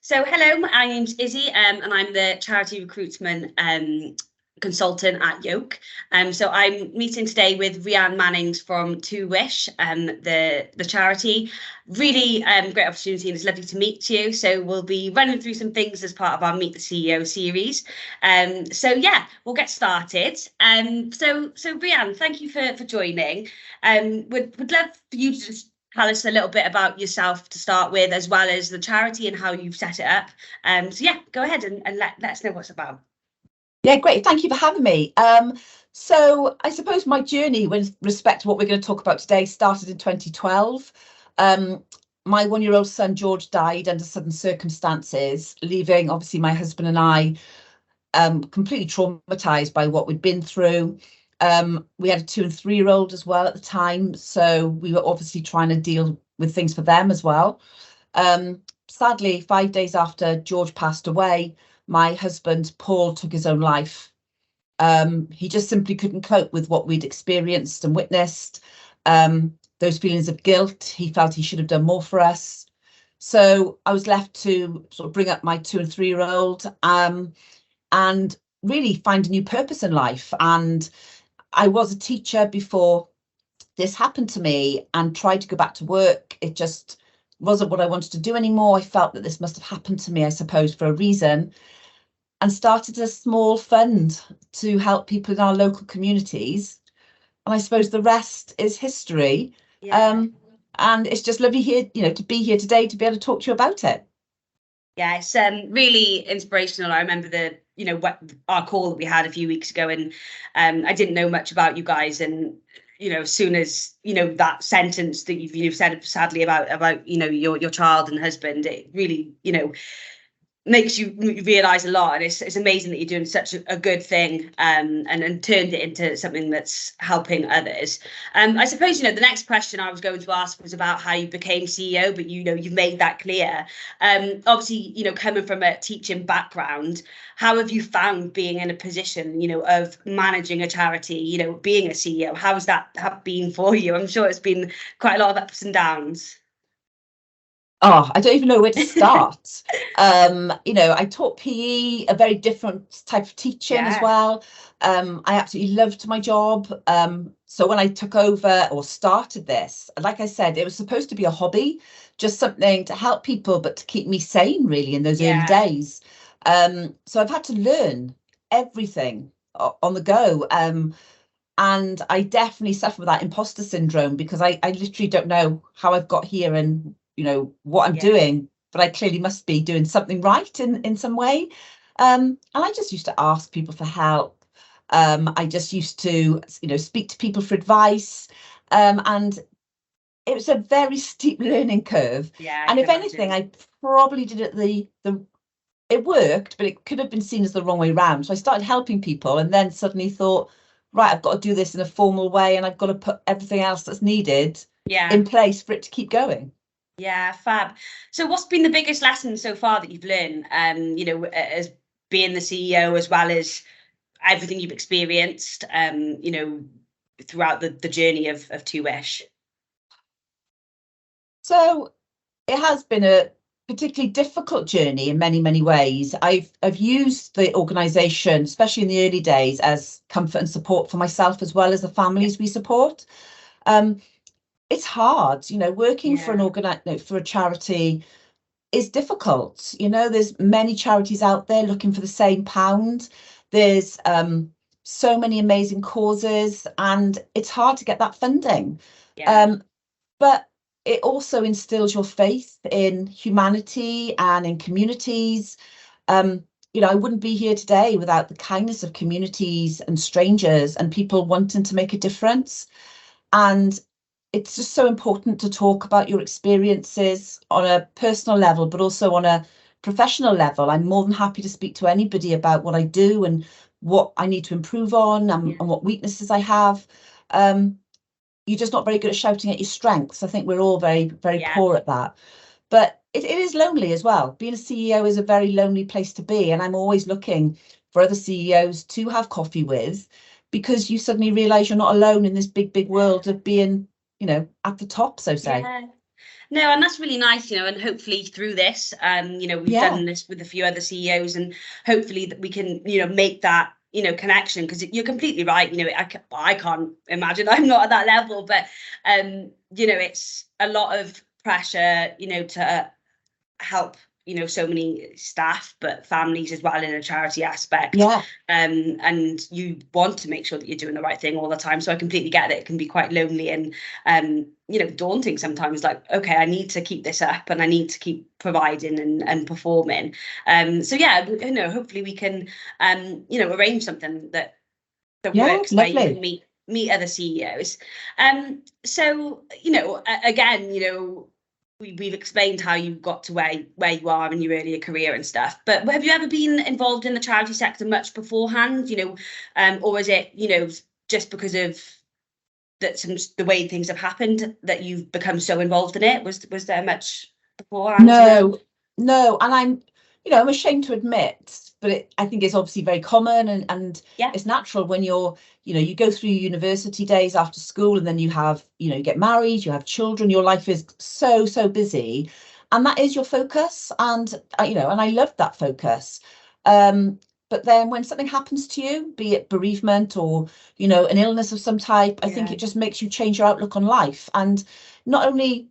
So hello, my name's Izzy, and I'm the charity recruitment consultant at Yolk. So I'm meeting today with Rhian Mannings from To Wish, the charity. Really great opportunity, and it's lovely to meet you. So we'll be running through some things as part of our Meet the CEO series. So yeah, we'll get started. So Rhian, thank you for joining. Would love for you to just tell us a little bit about yourself to start with, as well as the charity and how you've set it up. So yeah, go ahead and let us know what's about. Yeah, great. Thank you for having me. So I suppose my journey with respect to what we're going to talk about today started in 2012. My one-year-old son, George, died under sudden circumstances, leaving obviously my husband and I completely traumatized by what we'd been through. We had a 2 and 3-year-old as well at the time, so we were obviously trying to deal with things for them as well. Sadly, 5 days after George passed away, my husband, Paul, took his own life. He just simply couldn't cope with what we'd experienced and witnessed. Those feelings of guilt, he felt he should have done more for us. So I was left to sort of bring up my 2 and 3-year-old and really find a new purpose in life. And I was a teacher before this happened to me and tried to go back to work. It just wasn't what I wanted to do anymore. I felt that this must have happened to me, I suppose, for a reason, and started a small fund to help people in our local communities. And I suppose the rest is history. Yeah. And it's just lovely here, to be here today to be able to talk to you about it. Yeah, it's really inspirational. I remember our call that we had a few weeks ago, and I didn't know much about you guys, and as soon as that sentence that you've said sadly about your child and husband, it really makes you realize a lot. And it's amazing that you're doing such a good thing, and turned it into something that's helping others. I suppose the next question I was going to ask was about how you became CEO, but you've made that clear. Obviously, coming from a teaching background, how have you found being in a position of managing a charity, being a CEO? How's that been for you? I'm sure it's been quite a lot of ups and downs. Oh, I don't even know where to start. I taught PE, a very different type of teaching as well. I absolutely loved my job. So when I took over or started this, like I said, it was supposed to be a hobby, just something to help people, but to keep me sane really in those early days. So I've had to learn everything on the go. And I definitely suffer with that imposter syndrome, because I literally don't know how I've got here and what I'm doing, but I clearly must be doing something right in some way. And I just used to ask people for help. I just used to speak to people for advice, and it was a very steep learning curve. And if anything, I probably did it it worked, but it could have been seen as the wrong way around. So I started helping people, and then suddenly thought, right, I've got to do this in a formal way, and I've got to put everything else that's needed in place for it to keep going. Yeah, fab. So what's been the biggest lesson so far that you've learned, as being the CEO, as well as everything you've experienced, throughout the journey of To Wish? So it has been a particularly difficult journey in many, many ways. I've used the organisation, especially in the early days, as comfort and support for myself, as well as the families we support. It's hard, working for for a charity is difficult. There's many charities out there looking for the same pound. There's so many amazing causes, and it's hard to get that funding. But it also instills your faith in humanity and in communities. I wouldn't be here today without the kindness of communities and strangers and people wanting to make a difference. And it's just so important to talk about your experiences on a personal level, but also on a professional level. I'm more than happy to speak to anybody about what I do and what I need to improve on, and what weaknesses I have. You're just not very good at shouting at your strengths. I think we're all very, very poor at that. But it is lonely as well. Being a CEO is a very lonely place to be. And I'm always looking for other CEOs to have coffee with, because you suddenly realise you're not alone in this big, big world of being, at the top, so say. No, and that's really nice, you know, and hopefully through this, you know, we've done this with a few other CEOs, and hopefully that we can, you know, make that, you know, connection, because you're completely right, you know, I can't imagine, I'm not at that level, but you know, it's a lot of pressure, you know, to help, you know, so many staff but families as well in a charity aspect. And you want to make sure that you're doing the right thing all the time, so I completely get that it can be quite lonely and you know, daunting sometimes, like, okay, I need to keep this up and I need to keep providing and performing. So yeah, you know, hopefully we can you know, arrange something that works, where you can meet other CEOs. So, you know, again, you know, we've explained how you got to where you are in your earlier career and stuff, but have you ever been involved in the charity sector much beforehand, you know, or is it, you know, just because of the way things have happened that you've become so involved in it? Was there much beforehand? No, and I'm, you know, I'm ashamed to admit, but I think it's obviously very common, and it's natural when you're, you know, you go through university days after school, and then you have, you know, you get married, you have children, your life is so busy, and that is your focus, and you know, and I loved that focus. But then when something happens to you, be it bereavement or, you know, an illness of some type, I think it just makes you change your outlook on life. And not only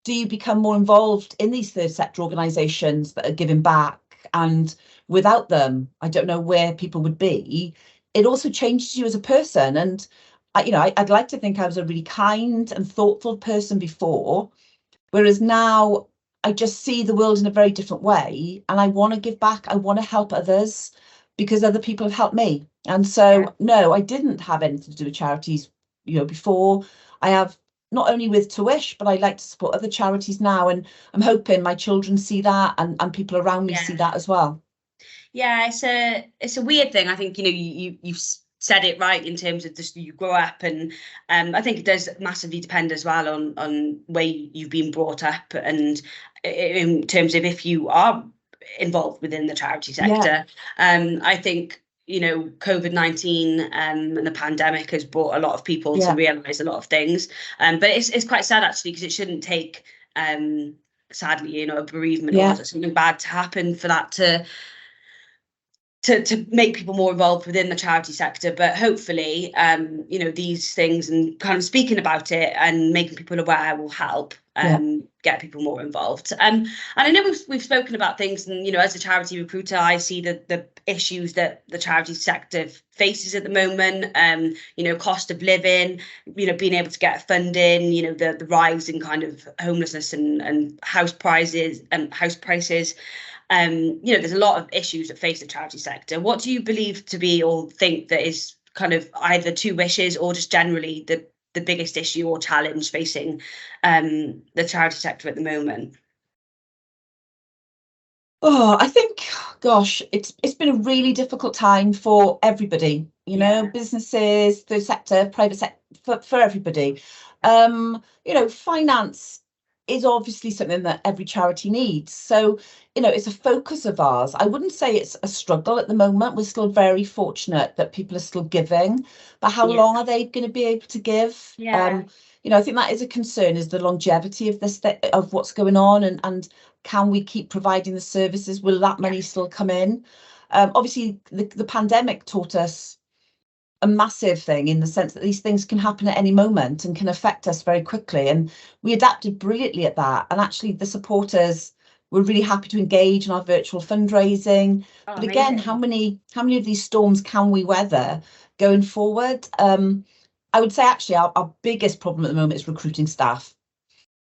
do you become more involved in these third sector organisations that are giving back, and without them, I don't know where people would be, it also changes you as a person. And you know, I'd like to think I was a really kind and thoughtful person before, whereas now I just see the world in a very different way, and I want to give back, I want to help others because other people have helped me. And so no, I didn't have anything to do with charities, you know, before. I have, not only with To Wish, but I like to support other charities now, and I'm hoping my children see that, and people around me see that as well. Yeah, it's a weird thing. I think, you know, you've said it right in terms of just you grow up, and I think it does massively depend as well on where you've been brought up, and in terms of if you are involved within the charity sector. I think, you know, COVID-19 and the pandemic has brought a lot of people to realise a lot of things. But it's quite sad actually, because it shouldn't take sadly, you know, a bereavement or something bad to happen for that to make people more involved within the charity sector. But hopefully, you know, these things and kind of speaking about it and making people aware will help get people more involved. And I know we've spoken about things, and, you know, as a charity recruiter, I see the issues that the charity sector faces at the moment. You know, cost of living, you know, being able to get funding, you know, the rise in kind of homelessness and house prices. You know, there's a lot of issues that face the charity sector. What do you believe to be, or think that is kind of either To Wishes or just generally the biggest issue or challenge facing the charity sector at the moment? Oh, I think, gosh, it's been a really difficult time for everybody, you know, businesses, third sector, private sector, for everybody. You know, finance is obviously something that every charity needs. So, you know, it's a focus of ours. I wouldn't say it's a struggle at the moment. We're still very fortunate that people are still giving, but how long are they going to be able to give? You know, I think that is a concern, is the longevity of this, of what's going on, and can we keep providing the services? Will that money still come in? Obviously, the pandemic taught us a massive thing, in the sense that these things can happen at any moment and can affect us very quickly. And we adapted brilliantly at that. And actually, the supporters were really happy to engage in our virtual fundraising. But again, how many of these storms can we weather going forward? I would say actually our biggest problem at the moment is recruiting staff.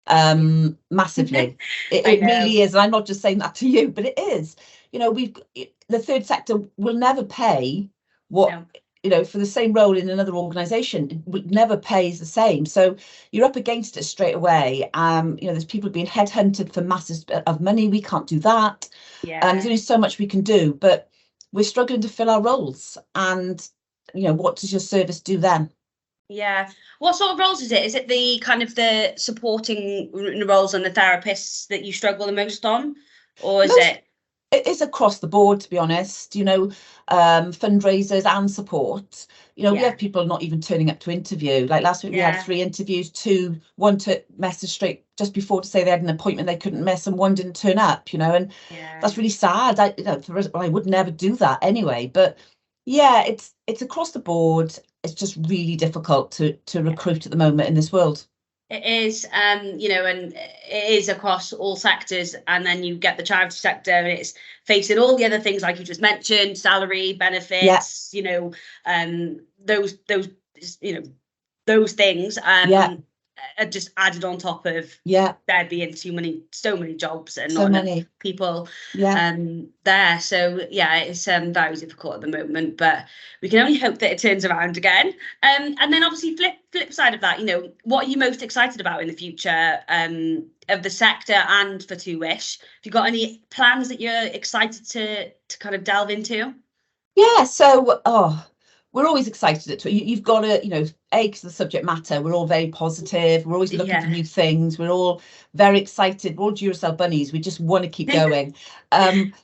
Massively. It really is. And I'm not just saying that to you, but it is. You know, the third sector will never pay what, you know, for the same role in another organisation, it would never pay the same. So you're up against it straight away. You know, there's people being headhunted for masses of money. We can't do that. There's only so much we can do, but we're struggling to fill our roles. And, you know, what does your service do then? Yeah. What sort of roles is it? Is it the kind of the supporting roles and the therapists that you struggle the most on? Or is it? It is across the board, to be honest, fundraisers and support. We have people not even turning up to interview. Like last week, we had 3 interviews, one to message straight just before to say they had an appointment they couldn't miss, and one didn't turn up, and that's really sad. I would never do that anyway. But yeah, it's across the board. It's just really difficult to recruit at the moment in this world. It is, and it is across all sectors. And then you get the charity sector, and it's facing all the other things like you just mentioned: salary, benefits, those things. Are just added on top of there being so many jobs and not enough people there. So it's very difficult at the moment, but we can only hope that it turns around again. And then obviously flip side of that, what are you most excited about in the future of the sector and for 2Wish? Have you got any plans that you're excited to kind of delve into? So we're always excited. You've got to, because the subject matter, we're all very positive. We're always looking for new things. We're all very excited. We're all Duracell bunnies. We just want to keep going.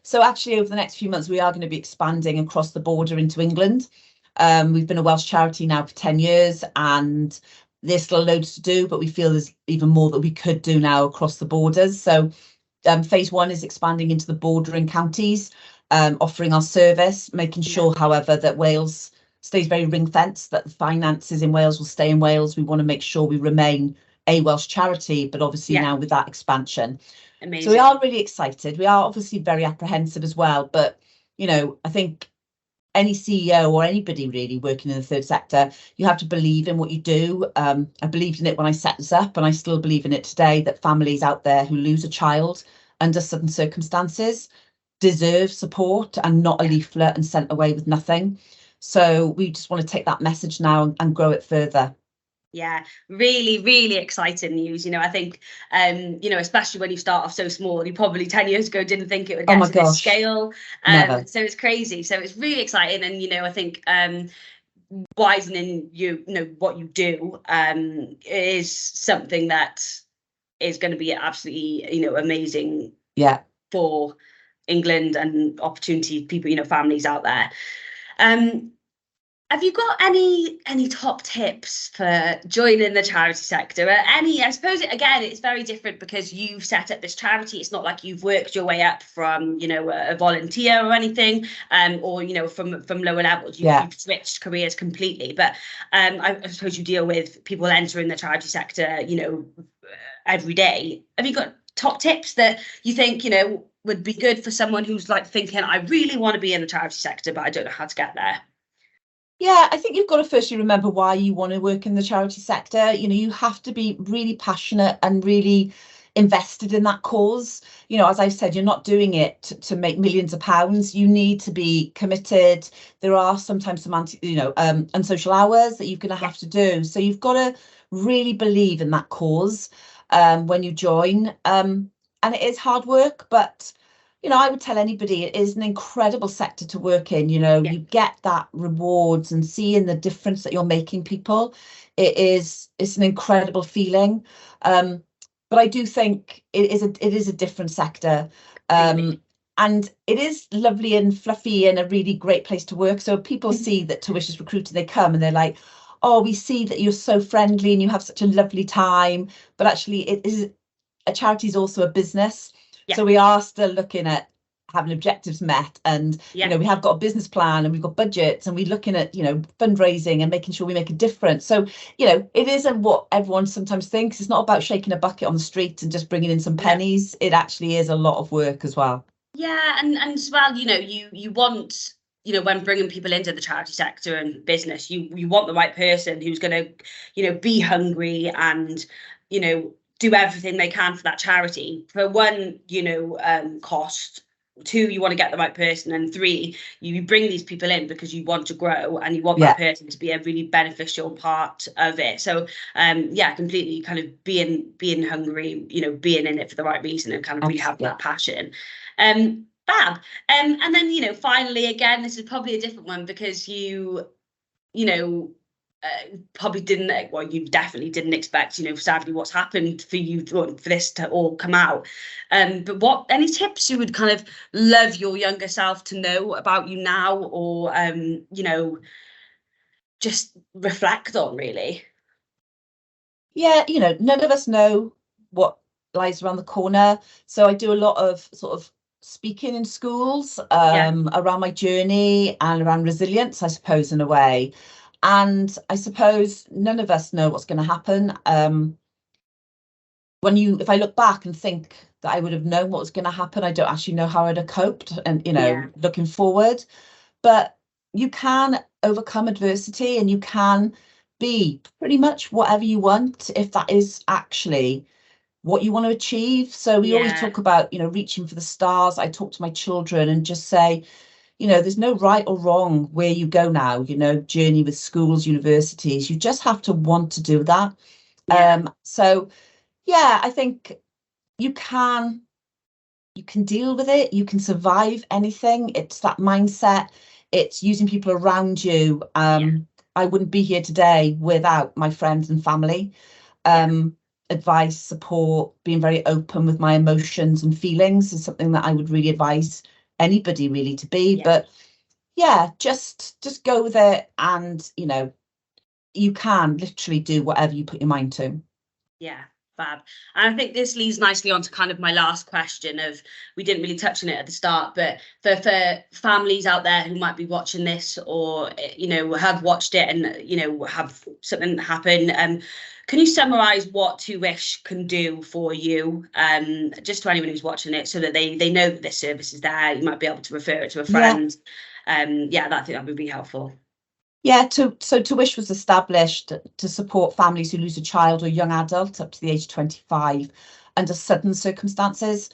So actually, over the next few months, we are going to be expanding across the border into England. We've been a Welsh charity now for 10 years, and there's still loads to do, but we feel there's even more that we could do now across the borders. So phase 1 is expanding into the bordering counties, offering our service, making sure, however, that Wales stays very ring-fenced, that the finances in Wales will stay in Wales. We want to make sure we remain a Welsh charity, but obviously now with that expansion. Amazing. So we are really excited. We are obviously very apprehensive as well, but I think any CEO or anybody really working in the third sector, you have to believe in what you do. I believed in it when I set this up, and I still believe in it today, that families out there who lose a child under certain circumstances deserve support and not a leaflet and sent away with nothing. So we just want to take that message now and grow it further. Yeah, really, really exciting news. I think, especially when you start off so small, you probably 10 years ago didn't think it would get to this scale. So it's crazy. So it's really exciting. And, I think widening what you do is something that is going to be absolutely, amazing for England and opportunity people, families out there. Have you got any top tips for joining the charity sector? I suppose it's very different because you've set up this charity. It's not like you've worked your way up from a volunteer or anything, or from lower levels. You've switched careers completely. But I suppose you deal with people entering the charity sector every day. Have you got top tips that you think would be good for someone who's like thinking, I really want to be in the charity sector, but I don't know how to get there? Yeah, I think you've got to firstly remember why you want to work in the charity sector. You have to be really passionate and really invested in that cause. As I've said, you're not doing it to make millions of pounds. You need to be committed. There are sometimes some unsocial hours that you're going to have to do. So you've got to really believe in that cause when you join. And it is hard work, but I would tell anybody it is an incredible sector to work in. You get that rewards and seeing the difference that you're making people. It's an incredible feeling. But I do think it is a different sector. And it is lovely and fluffy and a really great place to work. So people see that 2Wish is recruiting, they come and they're like, oh, we see that you're so friendly and you have such a lovely time. But actually, a charity is also a business. So we are still looking at having objectives met, and we have got a business plan and we've got budgets, and we're looking at fundraising and making sure we make a difference. So it isn't what everyone sometimes thinks. It's not about shaking a bucket on the street and just bringing in some pennies. It actually is a lot of work as well. And as well, you want, when bringing people into the charity sector and business, you want the right person who's going to be hungry and do everything they can for that charity. For one, cost. 2, you want to get the right person, and 3, you bring these people in because you want to grow and you want that person to be a really beneficial part of it. So completely kind of being hungry, being in it for the right reason and kind of really having that passion. Fab. And then finally, again, this is probably a different one because you probably didn't, well, you definitely didn't expect, sadly what's happened for you for this to all come out. But what, any tips you would kind of love your younger self to know about you now, or, just reflect on, really? Yeah, none of us know what lies around the corner. So I do a lot of sort of speaking in schools around my journey and around resilience, I suppose, in a way. And I suppose none of us know what's going to happen. If I look back and think that I would have known what was going to happen, I don't actually know how I'd have coped, and looking forward. But you can overcome adversity, and you can be pretty much whatever you want if that is actually what you want to achieve. So we always talk about, reaching for the stars. I talk to my children and just say, there's no right or wrong where you go now, journey with schools, universities. You just have to want to do that. So yeah, I think you can deal with it. You can survive anything. It's that mindset. It's using people around you. I wouldn't be here today without my friends and family. Advice, support, being very open with my emotions and feelings is something that I would really advise anybody really to be. But yeah, just go with it, and you can literally do whatever you put your mind to. Fab. And I think this leads nicely on to kind of my last question of, we didn't really touch on it at the start, but for families out there who might be watching this, or have watched it and have something happen, can you summarize what To Wish can do for you, just to anyone who's watching it, so that they know that this service is there? You might be able to refer it to a friend. I think that would be helpful. Yeah, so To Wish was established to support families who lose a child or young adult up to the age of 25 under sudden circumstances,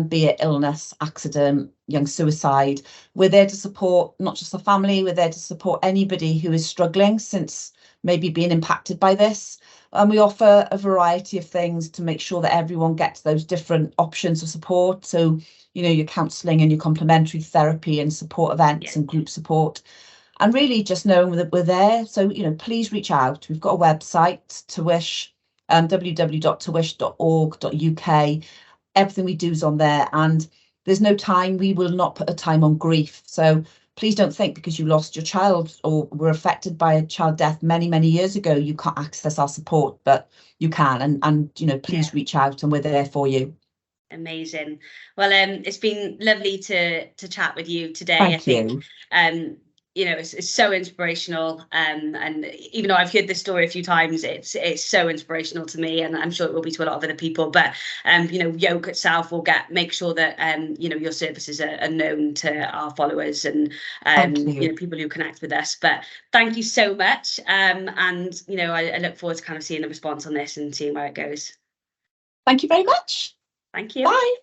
be it illness, accident, young suicide. We're there to support not just the family, we're there to support anybody who is struggling since maybe being impacted by this. And we offer a variety of things to make sure that everyone gets those different options of support. So, your counselling and your complementary therapy and support events and group support. And really just knowing that we're there. So, please reach out. We've got a website, To Wish, www.towish.org.uk. Everything we do is on there, and there's no time. We will not put a time on grief. So please don't think because you lost your child or were affected by a child death many, many years ago, you can't access our support, but you can. And please reach out, and we're there for you. Amazing. Well, it's been lovely to chat with you today. Thank you. It's so inspirational, and even though I've heard this story a few times, it's so inspirational to me, and I'm sure it will be to a lot of other people. But Yolk itself will make sure that your services are known to our followers and people who connect with us. But thank you so much, and I look forward to kind of seeing the response on this and seeing where it goes. Thank you very much. Thank you. Bye.